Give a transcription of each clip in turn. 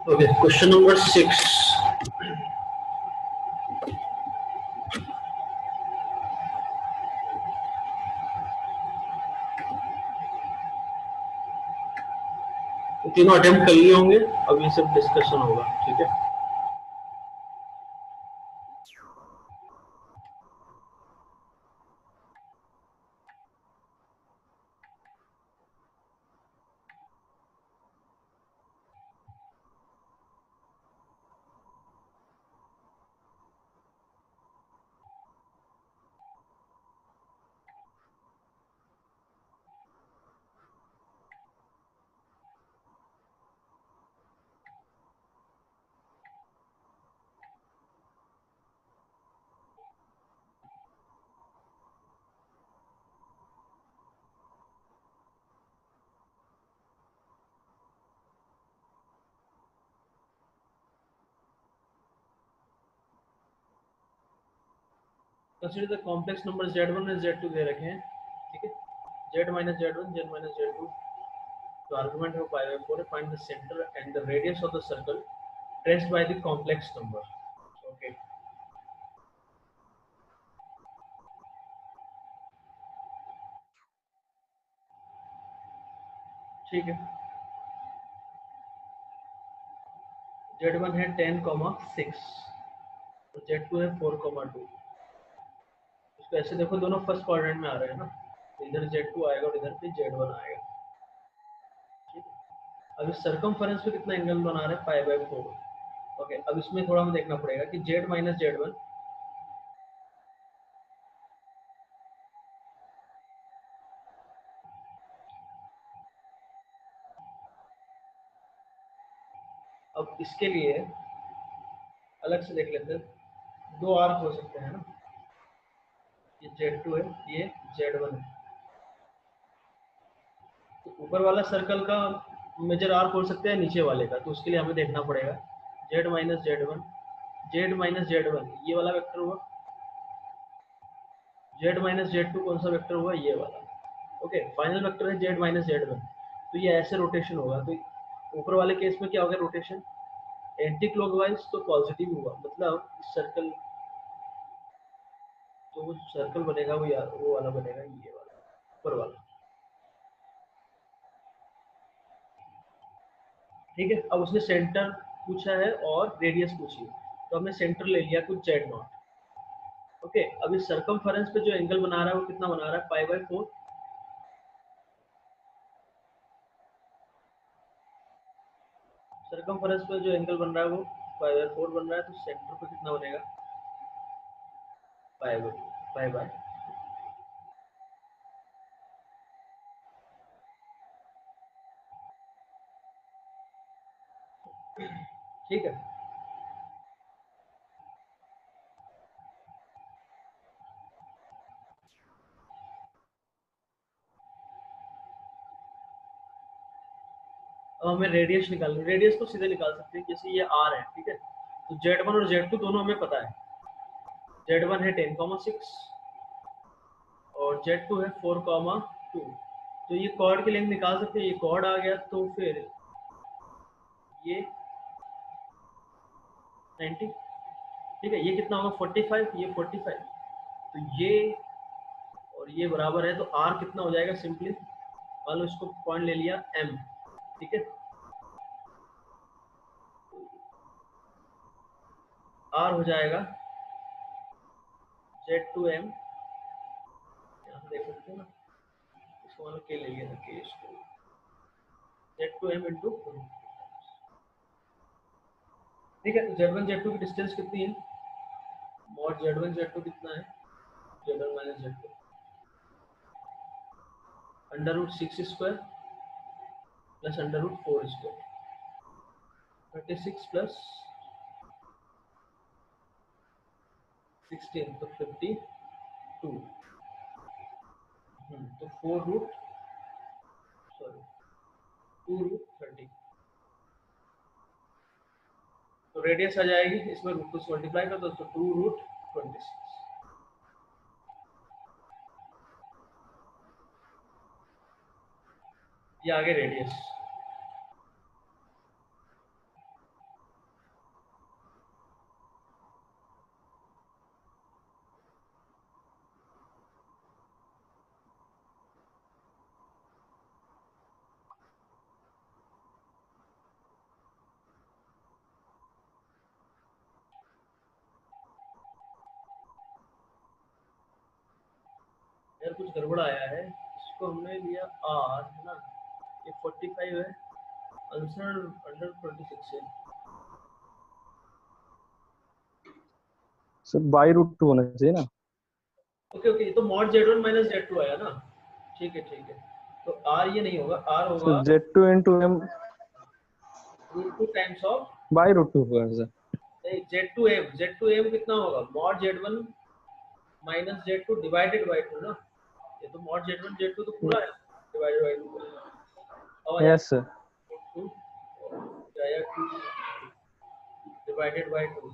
Okay, question number 6. तीनों attempt कर लिए होंगे, अब ये सब डिस्कशन होगा, ठीक है। Consider the complex number z1 और z2 दे रखे हैं, ठीक है। z minus z1, z minus z2, तो आर्गुमेंट है पाई बाय 4 है। Find the centre and the radius of the circle traced by the complex number. Okay, ठीक है। z1 है 10,6 और z2 है 4,2। इसको ऐसे देखो, दोनों फर्स्ट क्वाड्रेंट में आ रहे हैं ना, तो इधर z2 आएगा और इधर पे z1 आएगा, ठीक है। अब इस सर्कमफरेंस पे कितना एंगल बना रहे हैं, पाई बाय 4। ओके, अब इसमें थोड़ा हमें देखना पड़ेगा कि z माइनस z1, अब इसके लिए अलग से देख लेते हैं। दो आर्क हो सकते हैं ना, ये z2 है, ये z1 है। तो ऊपर वाला सर्कल का मेजर आर्क हो सकता है नीचे वाले का, तो उसके लिए हमें देखना पड़ेगा z minus z1, z minus z1 ये वाला वेक्टर हुआ, z माइनस z2 कौन सा वेक्टर हुआ, ये वाला। ओके, फाइनल वेक्टर है z माइनस z1, तो ये ऐसे रोटेशन होगा। तो ऊपर वाले केस में क्या होगा, रोटेशन एंटी क्लॉकवाइज, तो पॉजिटिव हुआ, मतलब सर्कल, तो वो सर्कल बनेगा वो वाला बनेगा, ये वाला ऊपर वाला, ठीक है। अब उसने सेंटर पूछा है और रेडियस पूछी है, तो हमने सेंटर ले लिया कुछ z0। ओके, अब इस सर्कमफरेंस पे जो एंगल बना रहा है वो कितना बना रहा है, पाई बाय 4। सर्कमफरेंस पे जो एंगल बन रहा है वो पाई बाय 4 बन रहा है, तो सेंटर पे कितना बनेगा, पाई बाय। ठीक है। अब हमें रेडियस निकालनी, रेडियस तो सीधे निकाल सकते हैं, जैसे ये r है, ठीक है। तो z1 और z2 दोनों हमें पता है। z1 है 10,6 और z2 है 4,2। तो ये कॉर्ड की लेंथ निकाल सकते हैं, ये कॉर्ड आ गया, तो फिर ये 90, ठीक है। ये कितना होगा, 45, ये 45, तो ये और ये बराबर है, तो r कितना हो जाएगा, सिंपली मान लो इसको पॉइंट ले लिया m, ठीक है। r हो जाएगा z2m, यहाँ से देख सकते हैं ना, इसको मान लो k ले लिया था, k इसको z2m इंटू, ठीक है। तो z1 z2 की डिस्टेंस कितनी है, मॉड z1 z2 कितना है, z1 minus z2 √6 square plus √4 square, 36 plus 16 तो 52, तो 2 रूट 30। तो रेडियस आ जाएगी, इसमें रूट को मल्टीप्लाई कर दो, तो 2 √26, ये आगे रेडियस। कुछ गड़बड़ आया है, इसको हमने लिया r है ना, ये 45 है, आंसर अंडर 26 है। सर बाई रूट 2 होना चाहिए ना। ओके ओके, ये तो मॉड z1 माइनस z2 आया ना, ठीक है, तो r ये नहीं होगा, r होगा sir z2 into m root 2 times of by root 2 होगा सर। z2m कितना होगा, mod z1 minus z2 divided by 2 ना, ये तो मॉड z1 z2 तो पूरा है डिवाइडेड बाई 2, अब आ यस सर। जाएगा 2 जाएगा 2 डिवाइडेड बाई 2,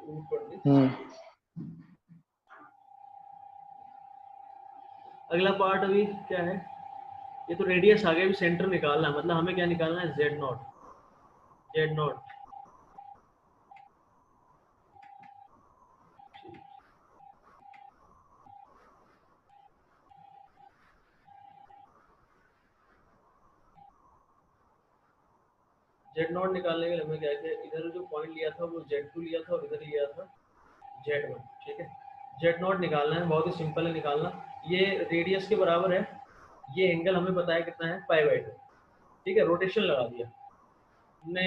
220। अगला पार्ट अभी क्या है, ये तो रेडियस आ गया, अभी सेंटर निकालना है, मतलब हमें क्या निकालना है, z not, z not. z not निकालने के लिए हमें क्या किया, इधर जो पॉइंट लिया था वो z2 लिया था और इधर लिया था z1, ठीक है। z नॉट निकालना है, बहुत ही सिंपल है निकालना, ये रेडियस के बराबर है, ये एंगल हमें बताया कितना है, पाई बाई 2, ठीक है। रोटेशन लगा दिया हमने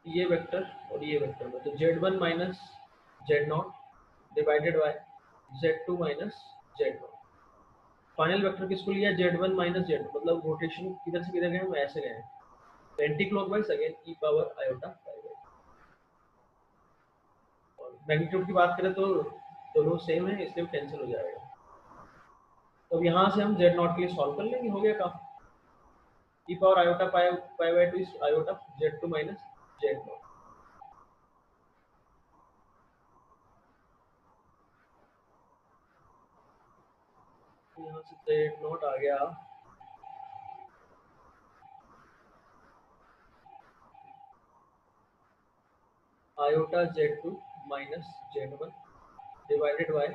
ये वेक्टर और ये वेक्टर में, तो z1 minus z not divided by z2 minus z1। Final vector किसको लिया, z1 माइनस z, मतलब रोटेशन किधर से किधर गए हम, ऐसे गए, anti clockwise again e power iota pi by. और मैग्नीट्यूड की बात करें तो दोनों सेम है, इसलिए कैंसिल हो जाएगा। तो अब यहाँ से हम z नॉट के लिए सॉल्व कर लेंगे, हो गया काम। e power iota pi by 2 is iota z2 minus z not. यहाँ से z नॉट आ गया iota z2 minus z1 divided by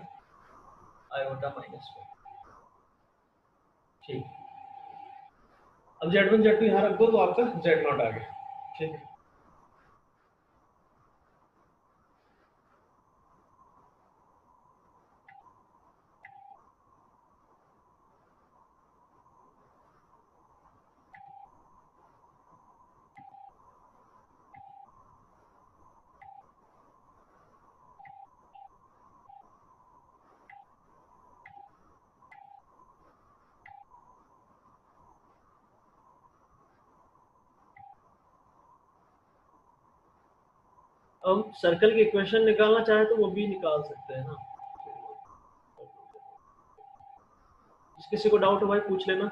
iota minus 1, ठीक। अब z1 z2 यहाँ रख दो तो आपका z नॉट आ गया, ठीक है। अब सर्कल की इक्वेशन निकालना चाहे तो वो भी निकाल सकते हैं ना, जिस किसी को डाउट हो भाई पूछ लेना।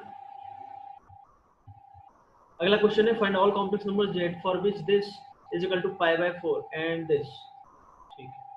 अगला क्वेश्चन है, find all complex number z for which this is equal to pi by 4 and this, ठीक है।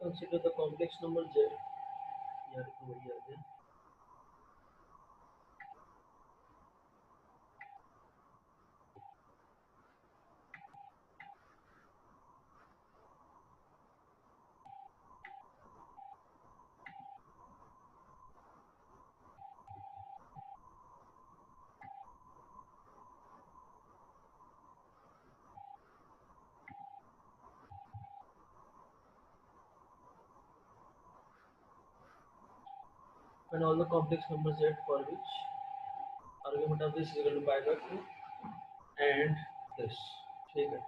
Consider the complex number z, यार तो वही आ गया। And all the complex numbers z for which argument of this equal to pi by 2 and this, ठीक है।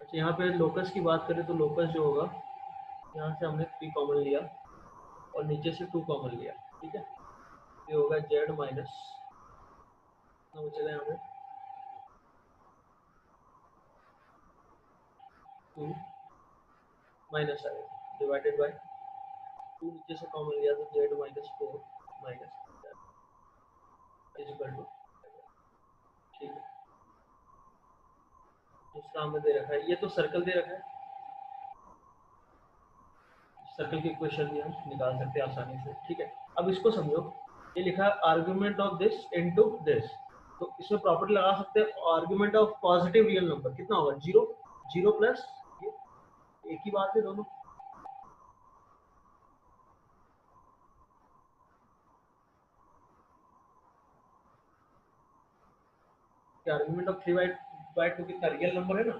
अच्छा यहाँ पे लोकस की बात करें तो लोकस जो होगा, यहाँ से हमने 3 कॉमन लिया और नीचे से 2 कॉमन लिया, ठीक है। ये होगा जेड माइनस कितना बचेगा यहाँ पे 2 माइनस आएगा डिवाइडेड बाय 2 नीचे से कॉमन लिया तो z minus 4 minus is equal to, ठीक है। दूसरा हमें दे रखा है, ये तो सर्कल दे रखा है, सर्कल की इक्वेशन भी हम निकाल सकते हैं आसानी से, ठीक है। अब इसको समझो, ये लिखा है argument of this into this, तो इसमें प्रॉपर्टी लगा सकते हैं argument of positive real number कितना होगा 0, 0 प्लस ये एक ही बात है दोनों, आर्ग्यूमेंट ऑफ 3/2 कितना रियल नंबर है ना,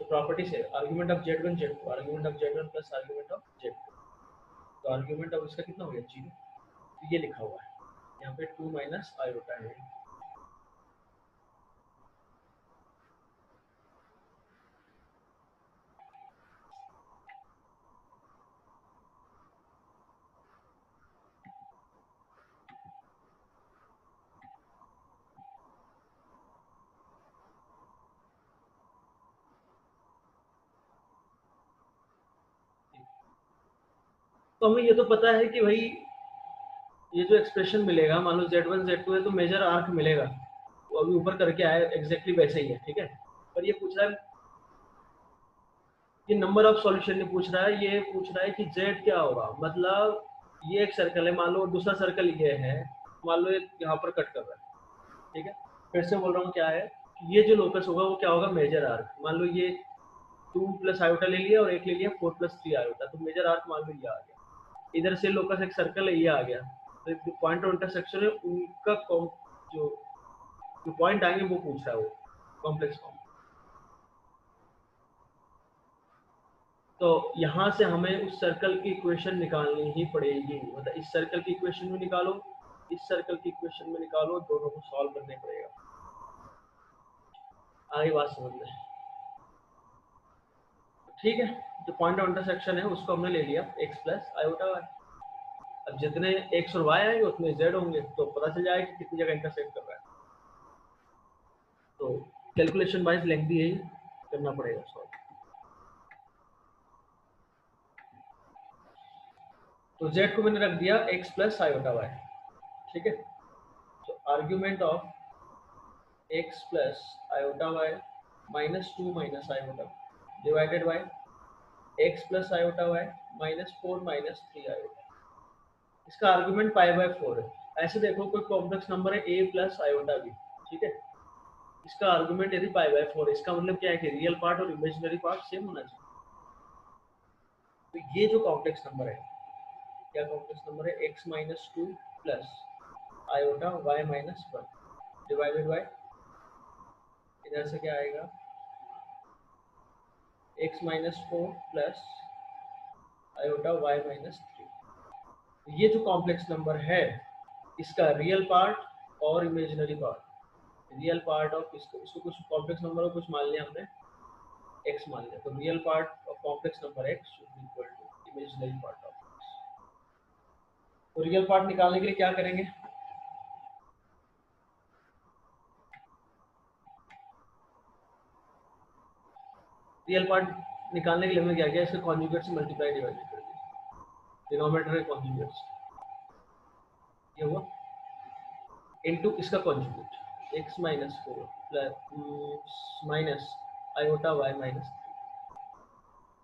तो प्रॉपर्टी से argument of z1 z2 argument of z1 plus argument of z2, तो आर्ग्यूमेंट ऑफ इसका कितना हो गया 0, तो ये लिखा हुआ है यहाँ पे 2 माइनस आयोटा है। तो हमें ये तो पता है कि भाई ये जो एक्सप्रेशन मिलेगा, मान लो z1 z2 है तो मेजर आर्क मिलेगा, वो अभी ऊपर करके आया एग्जैक्टली वैसे ही है, ठीक है। पर ये पूछ रहा है कि नंबर ऑफ सॉल्यूशन नहीं पूछ रहा है, ये पूछ रहा है कि z क्या होगा, मतलब ये एक सर्कल है, मान लो दूसरा सर्कल ये है, मान लो यहाँ पर कट कर रहा है, ठीक है। फिर से बोल रहा हूँ क्या है, ये जो लोकस होगा वो क्या होगा मेजर आर्क, मान लो ये 2 प्लस आयोटा ले लिया और एक ले लिया 4 प्लस 3 आयोटा, तो मेजर आर्क मान लो ये आ गया, इधर से लोकस एक सर्कल है ये आ गया, तो पॉइंट ऑफ इंटरसेक्शन है उनका जो जो पॉइंट आएंगे वो पूछ रहा है वो कॉम्प्लेक्स फॉर्म। तो यहाँ से हमें उस सर्कल की इक्वेशन निकालनी ही पड़ेगी, मतलब इस सर्कल की इक्वेशन में निकालो, इस सर्कल की इक्वेशन में निकालो, दोनों को सॉल्व करने पड़ेगा। आगे बात समझ में, ठीक है। जो पॉइंट ऑफ इंटरसेक्शन है उसको हमने ले लिया x प्लस आयोटा वाई, अब जितने x और y आएंगे उतने z होंगे, तो पता चल जाएगा कि कितनी जगह इंटरसेक्ट कर रहा है, तो कैलकुलेशन वाइज लेंथी यही करना पड़ेगा सॉल्व। तो z को मैंने रख दिया x प्लस आयोटा वाई, ठीक है। तो argument of x plus iota y minus 2 minus iota divided by x plus iota y minus 4 minus 3 iota, इसका आर्ग्यूमेंट पाई बाय 4 है। ऐसे देखो कोई कॉम्प्लेक्स नंबर है a प्लस आयोटा भी, ठीक है, इसका आर्गुमेंट यदि पाई बाय 4 है, इसका मतलब क्या है कि रियल पार्ट और इमेजिनरी पार्ट सेम होना चाहिए। तो ये जो कॉम्प्लेक्स नंबर है, क्या कॉम्प्लेक्स नंबर है x minus 2 plus iota y minus 1 divided by इधर से क्या आएगा x minus 4 plus iota y minus 3। ये जो कॉम्प्लेक्स नंबर है इसका रियल पार्ट और imaginary part, real part of इसको कुछ कॉम्प्लेक्स नंबर को कुछ मान लिया हमने x मान लिया, तो real part of complex number x should equal to imaginary part of x। तो रियल पार्ट निकालने के लिए क्या करेंगे, रियल पार्ट निकालने के लिए हमने क्या किया, इसके कॉन्जुगेट से मल्टीप्लाई डिवाइड कर दिया, डिनोमिनेटर के कॉन्जुगेट से, ये हुआ इनटू इसका conjugate x minus 4 plus minus iota y minus 3,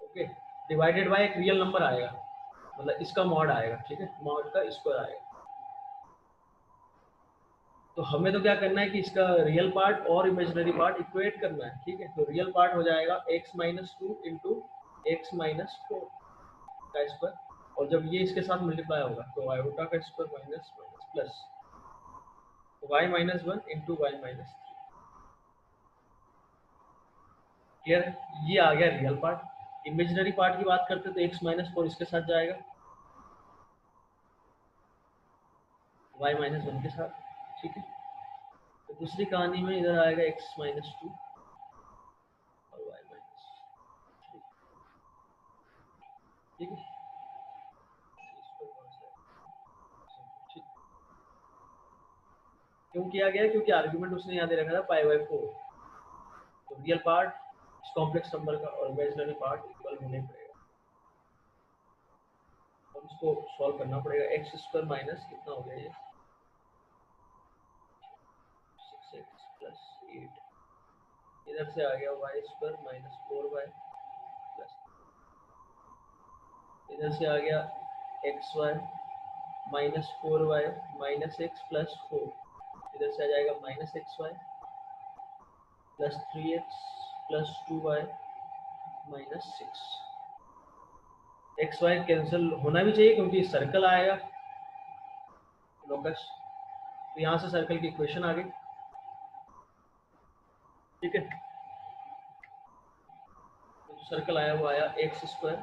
okay, divided by एक रियल नंबर आएगा, मतलब इसका मॉड आएगा, ठीक है, मॉड का स्क्वायर आएगा। तो हमें तो क्या करना है कि इसका रियल पार्ट और इमेजिनरी पार्ट इक्वेट करना है, ठीक है। तो रियल पार्ट हो जाएगा x minus 2 into x minus 4 का स्क्वायर, और जब ये इसके साथ मल्टीप्लाई होगा तो आयोटा का square minus minus plus y minus 1 into y minus 3, clear. ये आ गया रियल पार्ट। इमेजिनरी पार्ट की बात करते तो x माइनस 4 इसके साथ जाएगा, y माइनस वन के साथ, ठीक है। तो दूसरी कहानी में इधर आएगा x माइनस टू और y माइनस थ्री, ठीक है। इस पर कौन सा है? ठीक। क्यों किया गया? क्योंकि आर्ग्यूमेंट उसने यहाँ दे रखा था पाई बाई फोर, तो रियल पार्ट इस कॉम्प्लेक्स नंबर का और इमेजिनरी पार्ट इक्वल होने पड़ेगा, और इसको सॉल्व करना पड़ेगा। एक्स स्क्वायर माइनस कितना हो गया ये 6x प्लस 8, इधर से आ गया Y square minus 4y plus, इधर से आ गया x y minus 4y minus x plus 4, इधर से आ जाएगा minus x y plus 3x plus 2y minus 6। X y cancel होना भी चाहिए क्योंकि सर्कल आएगा लोकस, तो यहाँ से सर्कल की इक्वेशन आ गई, ठीक है। तो सर्कल आया वो आया x square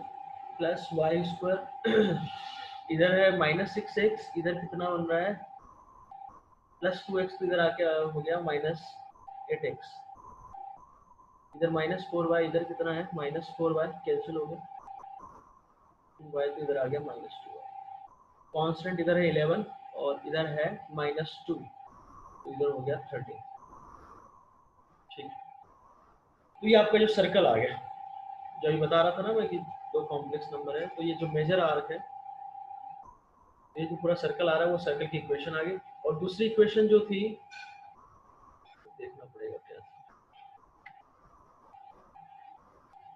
plus y square इधर है माइनस 6x, इधर कितना बन रहा है प्लस 2x, तो इधर आके हो गया माइनस 8x, इधर माइनस 4y, इधर कितना है माइनस 4y, कैंसिल हो गया, y तो इधर आ गया माइनस 2y, कांस्टेंट इधर है 11 और इधर है माइनस 2, तो इधर हो गया 13, ठीक। तो ये आपका जो सर्कल आ गया, जो अभी बता रहा था ना मैं कि दो कॉम्प्लेक्स नंबर है, तो ये जो मेजर आर्क है, ये जो पूरा सर्कल आ रहा है वो सर्कल की इक्वेशन आ गई। और दूसरी इक्वेशन जो थी देखना पड़ेगा क्या,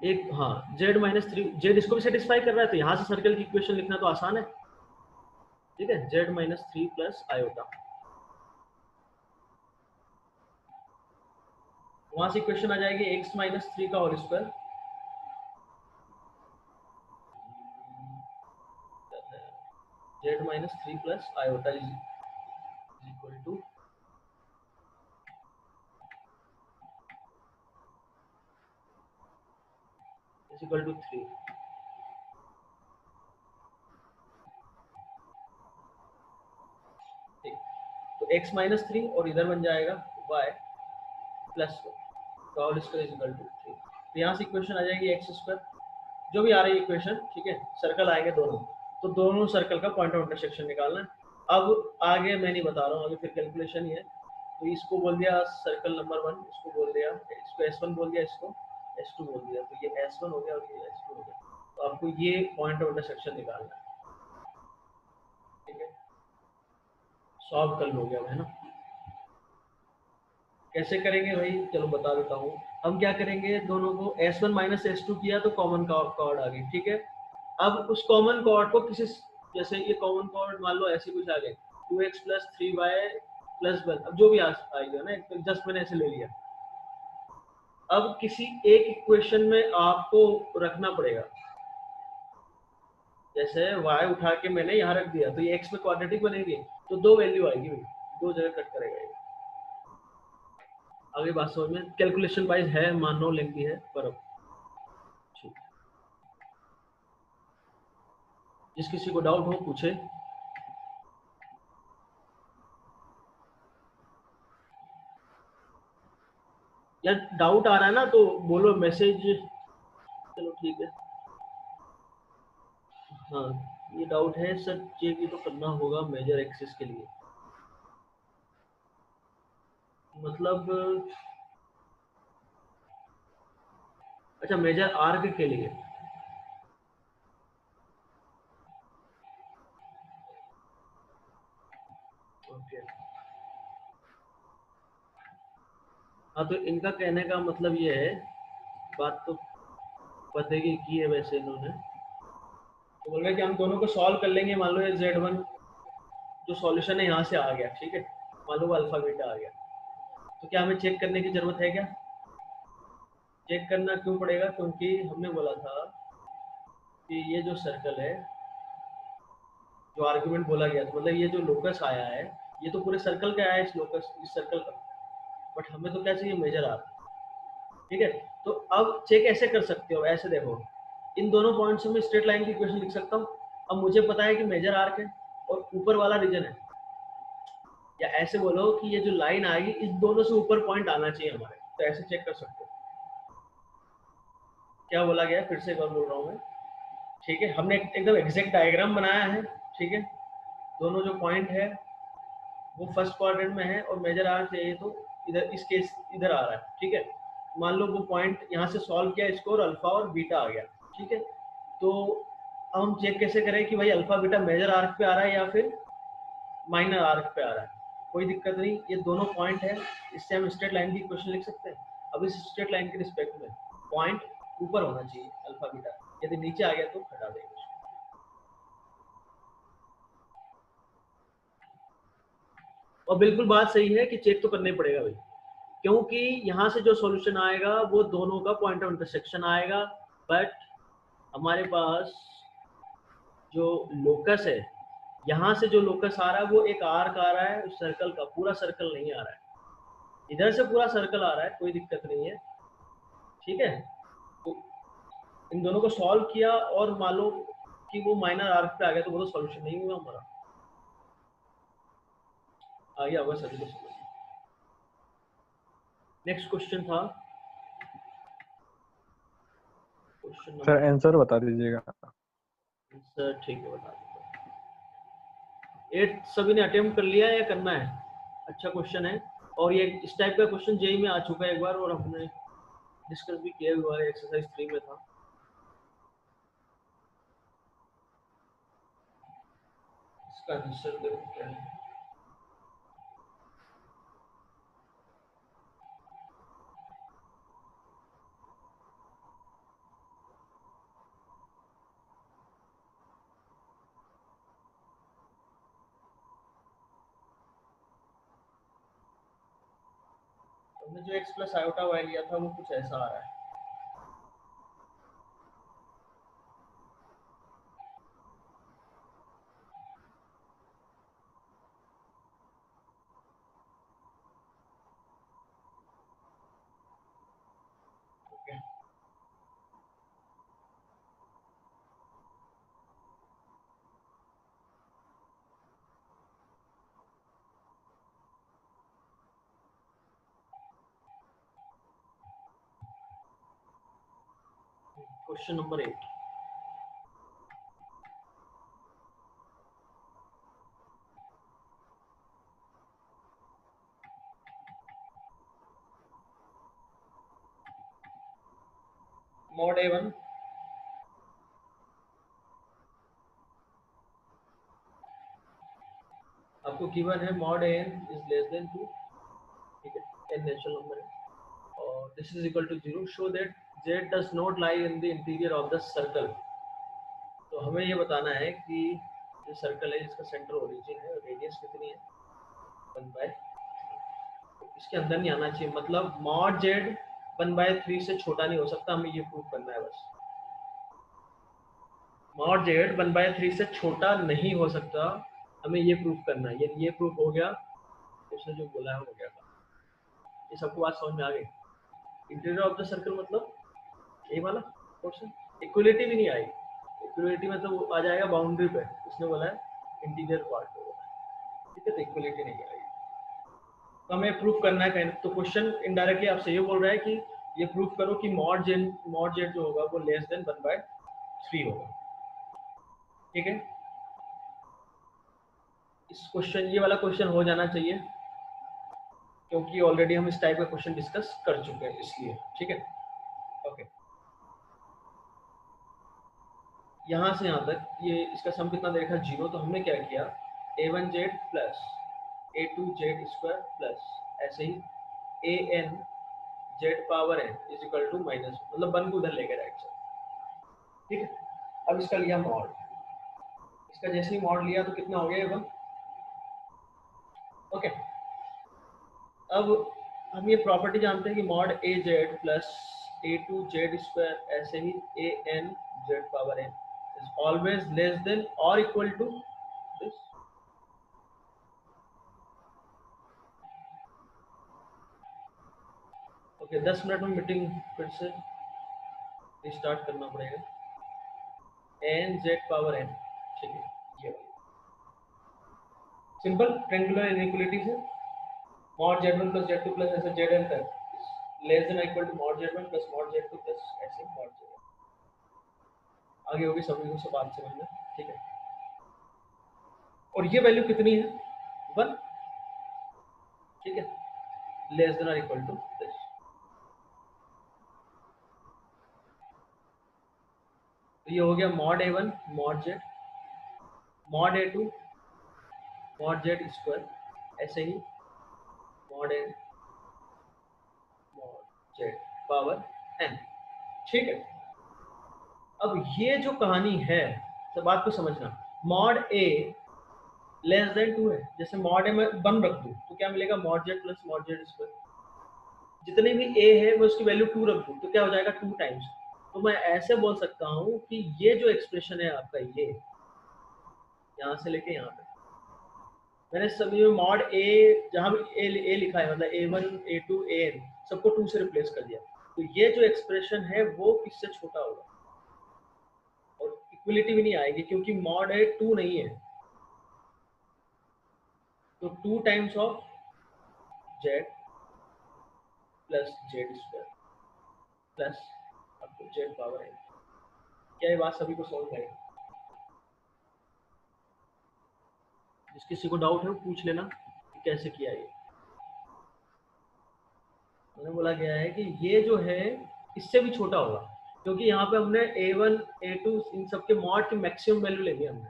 एक हाँ जेड माइनस थ्री, जेड इसको भी सेटिस्फाई कर रहा है, तो यहाँ से सर्कल की इक्वेशन लिखना तो आसान है, ठीक है। Z minus three plus iota, वहां से इक्वेशन आ जाएगी एक्स माइनस थ्री का whole square z minus three plus iota is equal to three, ठीक। तो x माइनस थ्री और इधर बन जाएगा y प्लस का whole square is equal to three, तो यहाँ से इक्वेशन आ जाएगी एक्स स्क्वायर, जो भी आ रही है इक्वेशन, ठीक है। सर्कल आएंगे दोनों, तो दोनों सर्कल का पॉइंट ऑफ इंटरसेक्शन निकालना है। अब आगे मैं नहीं बता रहा हूँ, अभी फिर कैलकुलेशन ही है, तो इसको बोल दिया सर्कल नंबर वन, इसको बोल दिया, इसको S1 बोल दिया, इसको S2 बोल दिया, तो ये S1 हो गया और ये S2 हो गया, तो आपको ये पॉइंट ऑफ इंटरसेक्शन निकालना है, ठीक है। सॉल्व कर लोगे अब, है ना। कैसे करेंगे भाई, चलो बता देता हूँ। हम क्या करेंगे, दोनों को S1 माइनस S2 किया तो कॉमन कॉर्ड आ गई, ठीक है। अब उस कॉमन कॉर्ड को किसी, जैसे ये कॉमन कॉर्ड मान लो ऐसे कुछ आ गए 2x plus 3y plus one, अब जो भी आएगा ना, जस्ट मैंने ऐसे ले लिया। अब किसी एक इक्वेशन में आपको रखना पड़ेगा, जैसे y उठा के मैंने यहाँ रख दिया, तो ये x में क्वाड्रेटिक बनेगी, तो दो वैल्यू आएगी, दो जगह कट करेगा ये। आगे बात समझ में, कैलकुलेशन वाइज है, मानो लेंथी है, पर अब ठीक। जिस किसी को डाउट हो पूछे। यार डाउट आ रहा है ना तो बोलो, मैसेज, चलो ठीक है। हाँ ये डाउट है सर, ये भी तो करना होगा मेजर एक्सिस के लिए, मतलब अच्छा मेजर आर्क के लिए, ओके। हाँ तो इनका कहने का मतलब ये है, बात तो पते की है वैसे इन्होंने, तो बोल रहे कि हम दोनों को सॉल्व कर लेंगे। मान लो ये Z1 जो सॉल्यूशन है यहाँ से आ गया, ठीक है, मान लो अल्फा बीटा आ गया, तो क्या हमें चेक करने की जरूरत है क्या? चेक करना क्यों पड़ेगा? क्योंकि हमने बोला था कि ये जो सर्कल है, जो आर्गुमेंट बोला गया था, मतलब ये जो लोकस आया है, ये तो पूरे सर्कल का आया है, इस लोकस इस सर्कल का, बट हमें तो क्या चाहिए, मेजर आर, ठीक है। तो अब चेक ऐसे कर सकते हो, ऐसे देखो, इन दोनों पॉइंट से मैं स्ट्रेट लाइन की इक्वेशन लिख सकता हूँ। अब मुझे पता है कि मेजर आर्क है और ऊपर वाला रीजन है, या ऐसे बोलो कि ये जो लाइन आएगी इस दोनों से ऊपर पॉइंट आना चाहिए हमारे, तो ऐसे चेक कर सकते हो। क्या बोला गया फिर से एक बार बोल रहा हूँ मैं, ठीक है। हमने एकदम एग्जैक्ट डायग्राम बनाया है, ठीक है। दोनों जो पॉइंट है वो फर्स्ट क्वाड्रेंट में है और मेजर आर चाहिए तो इधर इस केस इधर आ रहा है, ठीक है। मान लो वो पॉइंट यहाँ से सॉल्व किया, स्कोर अल्फा और बीटा आ गया, ठीक है। तो अब हम चेक कैसे करें कि भाई अल्फा बीटा मेजर आर्क पे आ रहा है या फिर माइनर आर्क पे आ रहा है। कोई दिक्कत नहीं, ये दोनों पॉइंट है, इससे हम स्ट्रेट लाइन की इक्वेशन लिख सकते हैं। अब इस स्ट्रेट लाइन के रिस्पेक्ट में पॉइंट ऊपर होना चाहिए अल्फा बीटा, यदि नीचे आ गया तो हटा देंगे। और बिल्कुल बात सही है कि चेक तो करना ही पड़ेगा भाई, क्योंकि यहाँ से जो सॉल्यूशन आएगा वो दोनों का पॉइंट ऑफ इंटरसेक्शन आएगा, बट हमारे पास जो लोकस है, यहाँ से जो लोकस आ रहा है वो एक आर्क आ रहा है उस सर्कल का, पूरा सर्कल नहीं आ रहा है। इधर से पूरा सर्कल आ रहा है, कोई दिक्कत नहीं है, ठीक है। तो इन दोनों को सॉल्व किया और मान लो कि वो माइनर आर्क पे आ गया तो वो तो सॉल्यूशन नहीं हुआ हमारा, आ गया होगा सभी को समझ। नेक्स्ट क्वेश्चन था क्वेश्चन सर नंबर, आंसर बता दीजिएगा। सर ठीक है बता दूंगा। 8 सभी ने अटेम्प्ट कर लिया है या करना है? अच्छा क्वेश्चन है, और ये इस टाइप का क्वेश्चन जेई में आ चुका है एक बार और हमने डिस्कस भी किया हुआ है, एक्सरसाइज 3 में था। इसका आंसर देखो क्या है। हमने जो x प्लस आयोटा वाई लिया था वो कुछ ऐसा आ रहा है। Okay, question number 8। Mod A1 आपको गिवन है, mod an is less than 2, ठीक है, n नेचुरल नंबर है और this is equal to 0, show that z does not lie in the interior of the circle. तो हमें ये बताना है कि जो सर्कल है जिसका सेंटर ओरिजिन है, रेडियस कितनी है 1/, इसके अंदर नहीं आना चाहिए, मतलब मॉड जेड 1/3 से छोटा नहीं हो सकता, हमें ये प्रूव करना है बस। मॉड जेड 1/3 से छोटा नहीं हो सकता, हमें ये प्रूव करना है। यदि ये प्रूव हो गया तो उसने जो बोला है हो गया था। ये सबको बात समझ में आ गई? इंटीरियर ऑफ द सर्कल मतलब ये वाला पोर्शन, इक्वलिटी भी नहीं आएगी, इक्वलिटी में तो वो आ जाएगा बाउंड्री पे, उसने बोला है इंटीरियर पार्ट पे बोला है, ठीक है, तो इक्वलिटी नहीं आएगी। तो हमें प्रूफ करना है कहीं, तो क्वेश्चन इनडायरेक्टली आपसे ये बोल रहा है कि ये प्रूफ करो कि मॉड जेड जो होगा वो लेस देन 1/3 होगा, ठीक है। इस क्वेश्चन, ये वाला क्वेश्चन हो जाना चाहिए क्योंकि ऑलरेडी हम इस टाइप का क्वेश्चन डिस्कस कर चुके हैं इसलिए, ठीक है। ओके, यहाँ से यहाँ तक ये इसका सम कितना दे रखा है 0, तो हमने क्या किया a1z plus a2z square plus ऐसे ही an z power n is equal to minus, मतलब 1 को उधर लेके राइट साइड, ठीक है। अब इसका लिया मॉड, इसका जैसे ही मॉड लिया तो कितना हो गया ये 1, ओके। अब हम ये प्रॉपर्टी जानते हैं कि mod a z plus a two z square ऐसे ही a n z power n is always less than और equal to this. Okay, 10 minute में मीटिंग फिर से रिस्टार्ट करना पड़ेगा। एन जेड पावर एन, ठीक है, ये वाली। सिंपल ट्रायंगुलर इनइक्वालिटी से mod z1 plus z2 plus ऐसे zn तक less than equal to mod z1 plus mod z2 plus ऐसे मॉड zn। आगे होगी सभी को सब बात समझना, ठीक है। और ये वैल्यू कितनी है, 1, ठीक है, लेस देन और इक्वल टू दिस। तो ये हो गया mod a1 mod z, mod a2 mod z square, ऐसे ही mod n mod z power n, ठीक है। अब ये जो कहानी है, तो बात को समझना, मॉड a लेस देन 2 है, जैसे मॉड a में 1 रख दूं तो क्या मिलेगा, mod z plus mod z square. जितने भी a है मैं उसकी वैल्यू 2 रख दूं तो क्या हो जाएगा, 2 टाइम्स। तो मैं ऐसे बोल सकता हूँ कि ये जो एक्सप्रेशन है आपका, ये यहाँ से लेके यहाँ तक मैंने सभी में मॉड a, जहाँ भी a लिखा है मतलब a1 a2 an सबको 2 से रिप्लेस कर दिया। तो ये जो एक्सप्रेशन है वो किससे छोटा होगा, और इक्वलिटी भी नहीं आएगी क्योंकि मॉड a 2 नहीं है। तो 2 times of z plus Z square plus आपको जेड पावर n। क्या ये बात सभी को समझ में आई? जिस किसी को डाउट है वो पूछ लेना कि कैसे किया ये। मैंने बोला गया है कि ये जो है इससे भी छोटा होगा, क्योंकि यहाँ पे हमने a1 a2 इन सब के मॉड की मैक्सिमम वैल्यू ले ली हमने।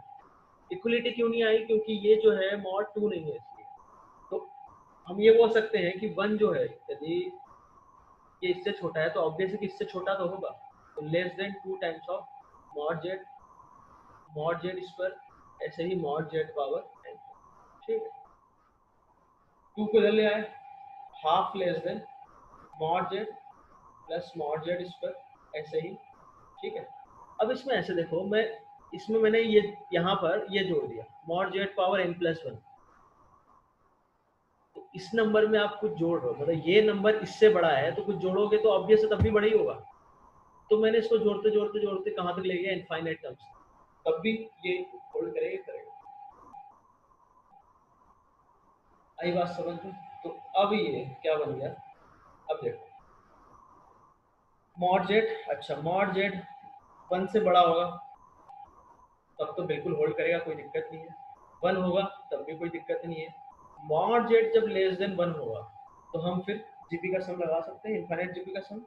इक्वलिटी क्यों नहीं आई, क्योंकि ये जो है मॉड 2 नहीं है इसलिए। तो हम ये बोल सकते हैं कि 1 जो है, यदि ये इससे छोटा है तो ऑब्वियसली इससे छोटा तो होगा। तो less than 2 times of mod Z square, ऐसे ही मॉड जेड पावर n, ठीक है। 2 को इधर ले आए, half less than mod Z plus mod Z square, ऐसे ही, ठीक है। अब इसमें ऐसे देखो, मैं इसमें मैंने ये यहाँ पर ये जोड़ दिया mod Z power n plus 1। तो इस नंबर में आप कुछ जोड़ रहे हो, मतलब ये नंबर इससे बड़ा है तो कुछ जोड़ोगे तो ऑब्वियस तब भी बड़ा ही होगा। तो मैंने इसको जोड़ते जोड़ते जोड़ते कहाँ तक ले गया, इनफाइनाइट टर्म्स, तब भी ये होल्ड करेगा। आई बात समझ में? तो अब ये क्या बन गया, अब देखो मॉड जेड, अच्छा मॉड जेड 1 से बड़ा होगा तब तो बिल्कुल होल्ड करेगा, कोई दिक्कत नहीं है। 1 होगा तब भी कोई दिक्कत नहीं है। मॉड जेड जब लेस देन 1 होगा तो हम फिर जीपी का सम लगा सकते हैं, इनफाइनाइट जीपी का सम।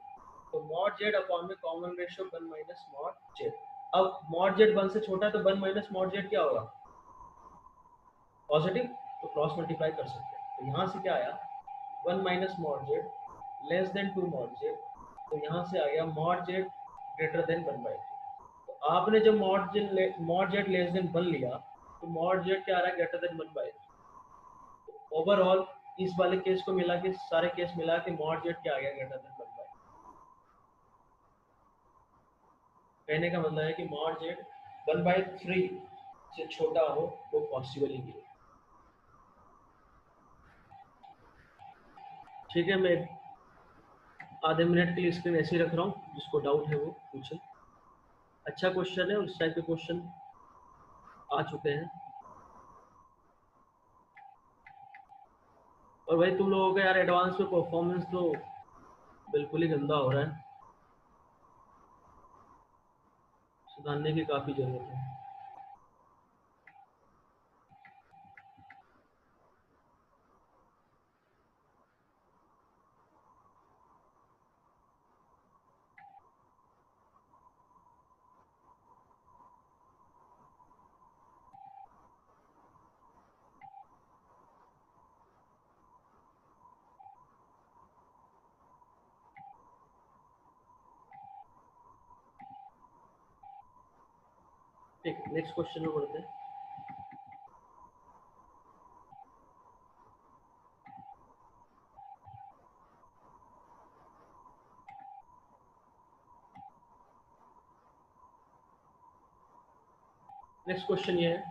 तो मॉड जेड अपॉन में common ratio 1 minus mod Z. अब मॉड जेड 1 से छोटा है तो 1 माइनस मॉड जेड क्या होगा, पॉजिटिव, तो क्रॉस मल्टीप्लाई कर सकते हैं। तो यहाँ से क्या आया, 1 minus mod Z less than 2 mod Z. तो यहाँ से आ गया मॉड जेड ग्रेटर देन 1/3। तो आपने जब मॉड जेड लेस देन 1 लिया तो मॉड जेड क्या आ रहा है, ग्रेटर देन 1/3। तो ओवरऑल इस वाले केस को मिला के, सारे केस मिला के मॉड जेड क्या आ गया, ग्रेटर देन 1/3। कहने का मतलब है कि मॉड जेड 1/3 से छोटा हो वो पॉसिबल ही नहीं है। ठीक है, मैं आधे मिनट के लिए स्क्रीन ऐसे ही रख रहा हूँ, जिसको डाउट है वो पूछे। अच्छा क्वेश्चन है और इस टाइप के क्वेश्चन आ चुके हैं। और भाई तुम लोगों का यार एडवांस में परफॉर्मेंस तो बिल्कुल ही गंदा हो रहा है, सुधारने की काफ़ी ज़रूरत है। ठीक, नेक्स्ट क्वेश्चन में बढ़ते हैं। नेक्स्ट क्वेश्चन ये है,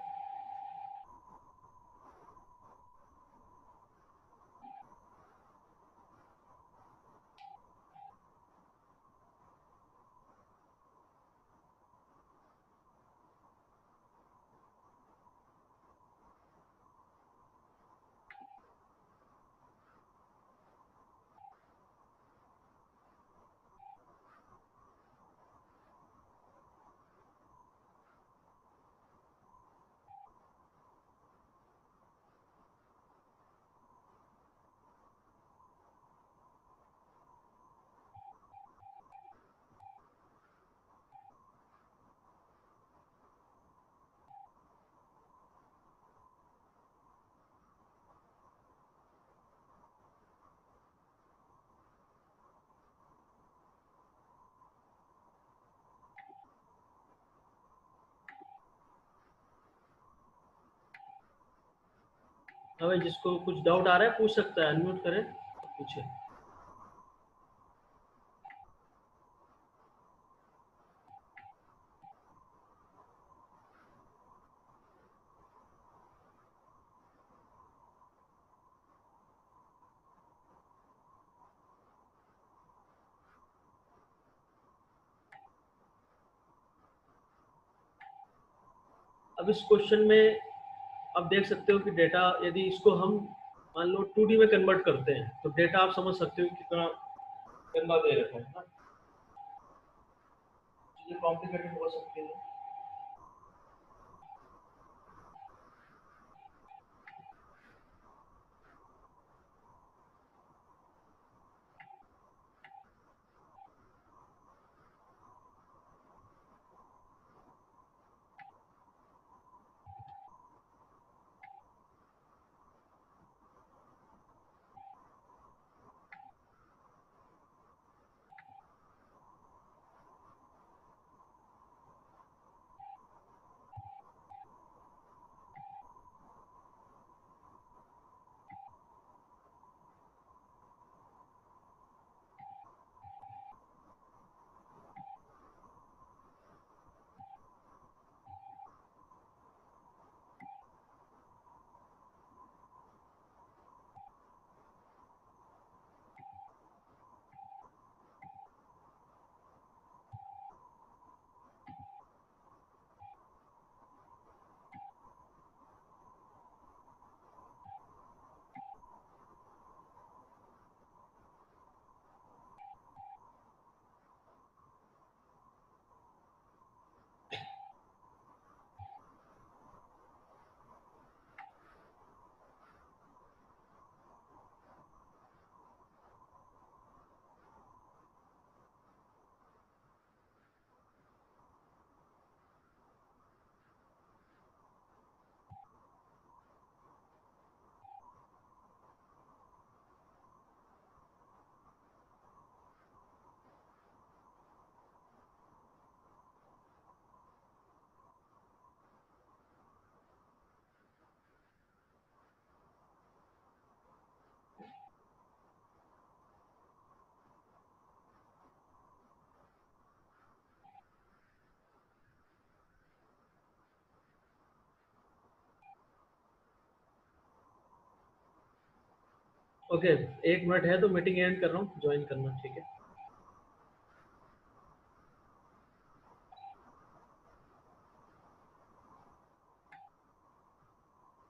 हाँ भाई, जिसको कुछ डाउट आ रहा है पूछ सकता है, अनम्यूट करें पूछे। अब इस क्वेश्चन में आप देख सकते हो कि डेटा, यदि इसको हम मान लो 2D में कन्वर्ट करते हैं तो डेटा आप समझ सकते हो कितना गंदा दे रखा है ना, चीजें कॉम्प्लिकेटेड हो सकती है। ओके, 1 मिनट है तो मीटिंग एंड कर रहा हूँ, ज्वाइन करना, ठीक है।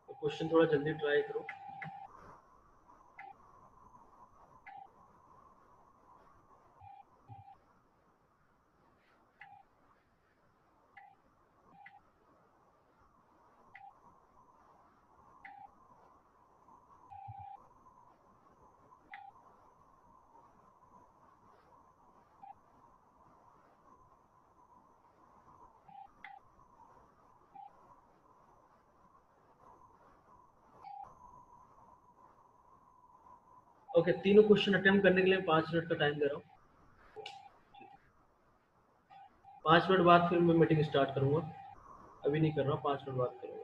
तो क्वेश्चन थोड़ा जल्दी ट्राई करो। ओके, तीनों क्वेश्चन अटेम्प्ट करने के लिए 5 मिनट का टाइम दे रहा हूँ। 5 मिनट बाद फिर मैं मीटिंग स्टार्ट करूंगा, अभी नहीं कर रहा हूँ, 5 मिनट बाद करूंगा।